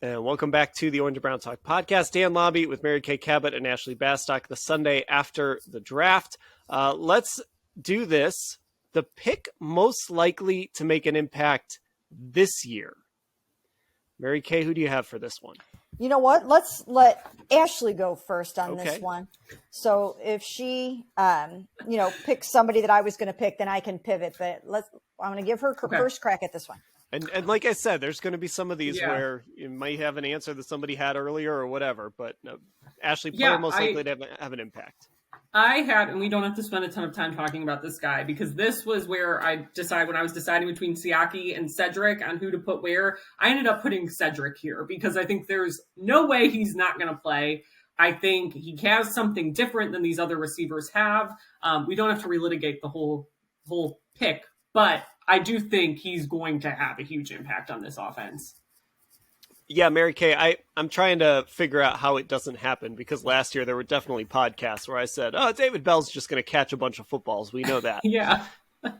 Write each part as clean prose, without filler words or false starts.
And welcome back to the Orange and Brown Talk podcast. Dan Labbe with Mary Kay Cabot and Ashley Bastock the Sunday after the draft. Let's do this. The pick most likely to make an impact this year. Mary Kay, who do you have for this one? You know what? Let's let Ashley go first on this one. So if she, picks somebody that I was going to pick, then I can pivot. But I'm going to give her first crack at this one. And like I said, there's going to be some of these where you might have an answer that somebody had earlier or whatever. But no, Ashley, player most likely to have an impact. I had, and we don't have to spend a ton of time talking about this guy, because this was where I decided when I was deciding between Siaki and Cedric on who to put where. I ended up putting Cedric here because I think there's no way he's not going to play. I think he has something different than these other receivers have. We don't have to relitigate the whole pick, but I do think he's going to have a huge impact on this offense. Yeah, Mary Kay, I'm trying to figure out how it doesn't happen, because last year there were definitely podcasts where I said, David Bell's just going to catch a bunch of footballs. We know that. Yeah.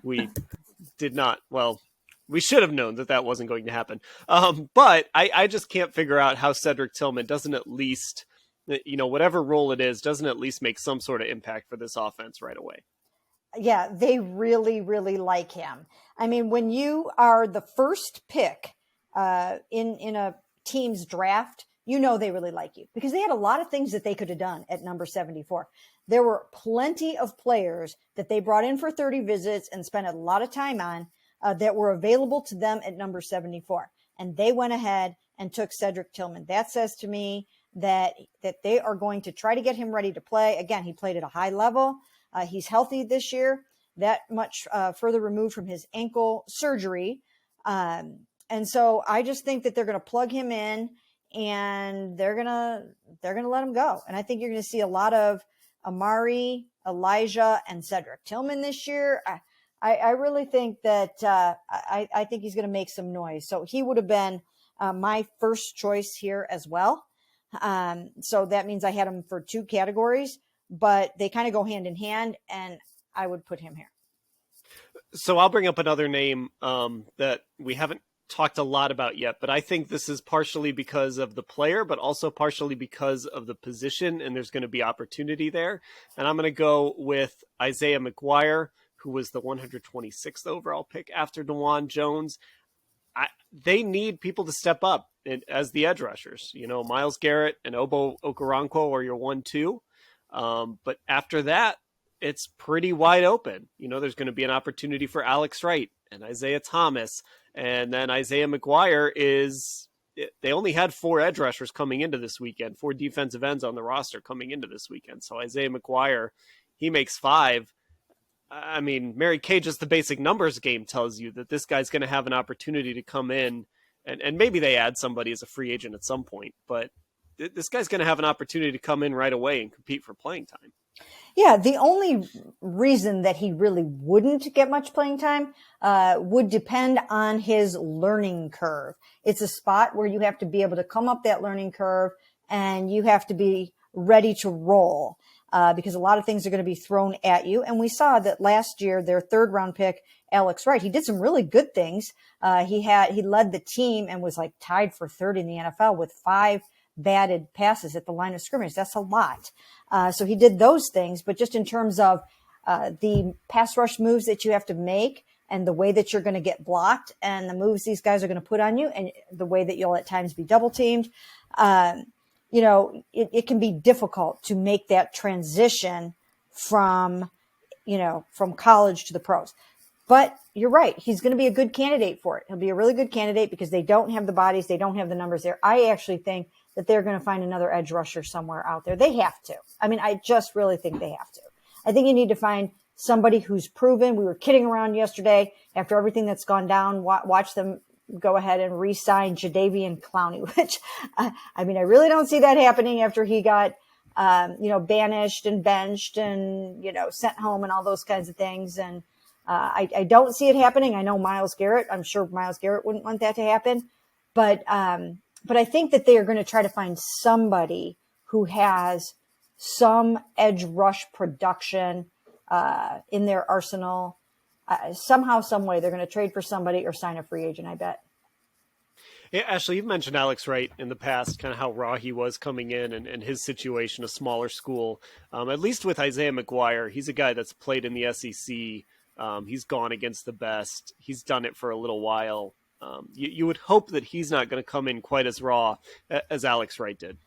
We did not. Well, we should have known that wasn't going to happen. But I just can't figure out how Cedric Tillman doesn't at least, whatever role it is, doesn't at least make some sort of impact for this offense right away. Yeah, they really, really like him. I mean, when you are the first pick in a team's draft, they really like you, because they had a lot of things that they could have done at number 74. There were plenty of players that they brought in for 30 visits and spent a lot of time on that were available to them at number 74. And they went ahead and took Cedric Tillman. That says to me that they are going to try to get him ready to play. Again, he played at a high level. He's healthy this year, that much further removed from his ankle surgery. And so I just think that they're going to plug him in, and they're going to let him go. And I think you're going to see a lot of Amari, Elijah, and Cedric Tillman this year. I really think that I think he's going to make some noise. So he would have been my first choice here as well. So that means I had him for two categories, but they kind of go hand in hand, and I would put him here. So I'll bring up another name that we haven't talked a lot about yet, but I think this is partially because of the player, but also partially because of the position, and there's going to be opportunity there. And I'm going to go with Isaiah McGuire, who was the 126th overall pick after DeJuan Jones. They need people to step up as the edge rushers. Myles Garrett and Obo Okoronkwo are your 1-2. But after that, it's pretty wide open. There's going to be an opportunity for Alex Wright and Isaiah Thomas. And then Isaiah McGuire they only had 4 edge rushers coming into this weekend, 4 defensive ends on the roster coming into this weekend. So Isaiah McGuire, he makes 5. I mean, Mary Kay, just the basic numbers game tells you that this guy's going to have an opportunity to come in, and maybe they add somebody as a free agent at some point, but this guy's going to have an opportunity to come in right away and compete for playing time. Yeah, the only reason that he really wouldn't get much playing time would depend on his learning curve. It's a spot where you have to be able to come up that learning curve, and you have to be ready to roll because a lot of things are going to be thrown at you. And we saw that last year, their 3rd round pick, Alex Wright, he did some really good things. He led the team and was tied for 3rd in the NFL with 5 batted passes at the line of scrimmage. That's a lot. So he did those things, but just in terms of the pass rush moves that you have to make, and the way that you're going to get blocked, and the moves these guys are going to put on you, and the way that you'll at times be double teamed, it can be difficult to make that transition from college to the pros. But you're right. He's going to be a good candidate for it. He'll be a really good candidate because they don't have the bodies. They don't have the numbers there. I actually think that they're going to find another edge rusher somewhere out there. They have to. I mean, I just really think they have to. I think you need to find somebody who's proven. We were kidding around yesterday after everything that's gone down. Watch them go ahead and re-sign Jadeveon Clowney, which, I really don't see that happening after he got, banished and benched and, sent home and all those kinds of things. And I don't see it happening. I know Myles Garrett. I'm sure Myles Garrett wouldn't want that to happen. But I think that they are going to try to find somebody who has some edge rush production in their arsenal. Somehow, some way, they're going to trade for somebody or sign a free agent, I bet. Hey, Ashley, you've mentioned Alex Wright in the past, kind of how raw he was coming in and his situation, a smaller school. At least with Isaiah McGuire, he's a guy that's played in the SEC. He's gone against the best. He's done it for a little while. You would hope that he's not going to come in quite as raw as Alex Wright did.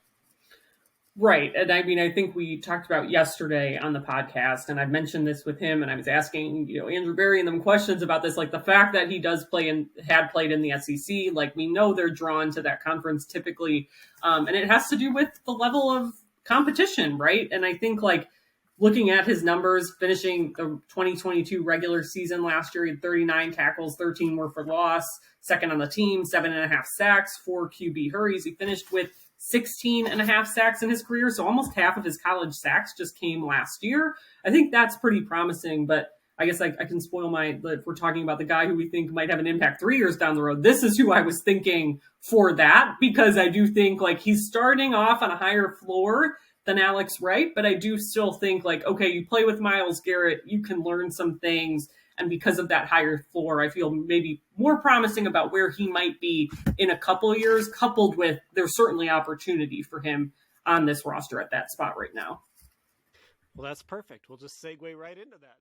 Right. And I mean, I think we talked about yesterday on the podcast, and I mentioned this with him, and I was asking, Andrew Berry and them questions about this, like the fact that he does play and had played in the SEC, like we know they're drawn to that conference typically. And it has to do with the level of competition, right? And I think like looking at his numbers, finishing the 2022 regular season last year, he had 39 tackles, 13 were for loss, second on the team, 7.5 sacks, 4 QB hurries. He finished with 16.5 sacks in his career. So almost half of his college sacks just came last year. I think that's pretty promising, but I guess I can spoil if we're talking about the guy who we think might have an impact 3 years down the road, this is who I was thinking for that, because I do think like he's starting off on a higher floor than Alex Wright, but I do still think like, okay, you play with Myles Garrett, you can learn some things. And because of that higher floor, I feel maybe more promising about where he might be in a couple of years, coupled with there's certainly opportunity for him on this roster at that spot right now. Well, that's perfect. We'll just segue right into that.